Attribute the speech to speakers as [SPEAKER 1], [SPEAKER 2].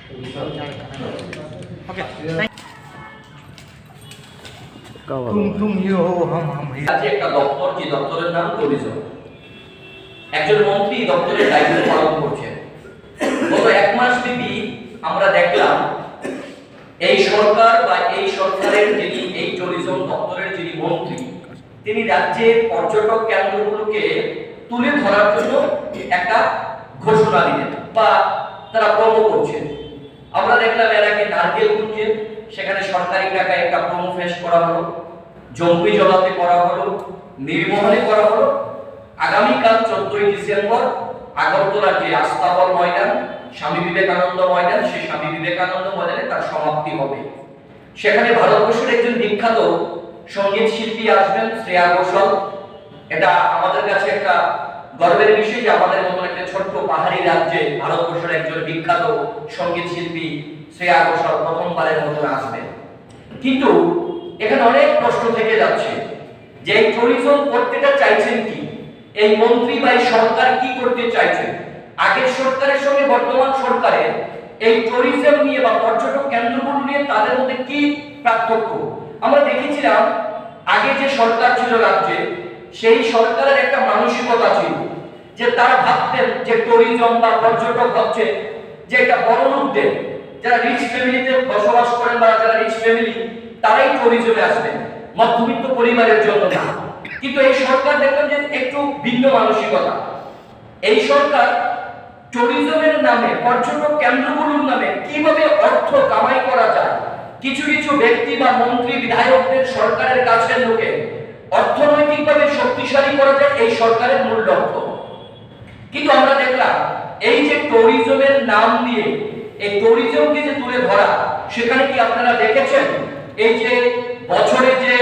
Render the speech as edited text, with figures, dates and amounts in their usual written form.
[SPEAKER 1] একটা দপ্তর, যে দপ্তরের নাম ট্যুরিজম, একজন মন্ত্রী দপ্তরের দায়িত্ব পালন করছেন। গত 1 মাস ব্যাপী আমরা দেখলাম এই সরকার বা এই সরকারের যিনি এই ট্যুরিজম দপ্তরের যিনি মন্ত্রী, তিনি রাজ্যের পর্যটক কেন্দ্রগুলোকে তুলে ধরার জন্য একটা ঘোষণা দিলেন বা তারা প্রমো করছেন। আমরা দেখলাম এর আগে নারকেলগঞ্জে সেখানে সরকারি টাকায় একটা প্রমো ফেস করা হলো, জম্পি জলাতে করা হলো, নির্মোহনে করা হলো। আগামীকাল 14ই ডিসেম্বর আগরতলার যে আস্তাবল ময়দান, স্বামী বিবেকানন্দ ময়দান, সেই স্বামী বিবেকানন্দ ময়দানে তার সমাপ্তি হবে। সেখানে ভারতবর্ষের একজন বিখ্যাত সঙ্গীত শিল্পী আসবেন, শ্রেয়া ঘোষাল। এটা আমাদের কাছে একটা গর্বের বিষয় যে আমাদের মতো একটা ছোট্ট পাহাড়ি রাজ্যে ভারতবর্ষের একজন বিখ্যাত সঙ্গীত শিল্পী শ্রেয়া ঘোষাল প্রথমবারের মতো আসবেন। কিন্তু এখানে অনেক প্রশ্ন থেকে যাচ্ছে যে এই ট্যুরিজম করতেটা চাইছেন কি, এই মন্ত্রী বা এই সরকার কি করতে চাইছেন। আগের সরকারের সঙ্গে বর্তমান সরকারের এই ট্যুরিজম নিয়ে বা পর্যটক কেন্দ্রগুলো নিয়ে তাদের মধ্যে কি পার্থক্য। আমরা দেখেছিলাম আগে যে সরকার ছিল রাজ্যে, সেই সরকারের একটা মানসিকতা ছিল যে তারা ভাবতেন যে ট্যুরিজম বা পর্যটক হচ্ছে যে একটা বড় লোকদের, যারা রিচ ফ্যামিলিতে বসবাস করেন বা যারা রিচ ফ্যামিলি, তারাই ট্যুরিজমে আসবেন, মধ্যবিত্ত পরিবারের জন্য না। কিন্তু এই সরকার দেখলাম যে একটু ভিন্ন মানসিকতা। এই সরকার ট্যুরিজমের নামে, পর্যটক কেন্দ্রগুলোর নামে কিভাবে অর্থ কামাই করা যায়, কিছু কিছু ব্যক্তি বা মন্ত্রী বিধায়কদের, সরকারের কাছের লোকে অর্থনৈতিকভাবে শক্তিশালী করা যায়, এই সরকারের মূল লক্ষ্য। কিন্তু আমরা দেখলাম এই যে ট্যুরিজমের নাম নিয়ে এই ট্যুরিজমকে যে তুলে ধরা, সেখানে কি আপনারা দেখেছেন এই যে বছরে যে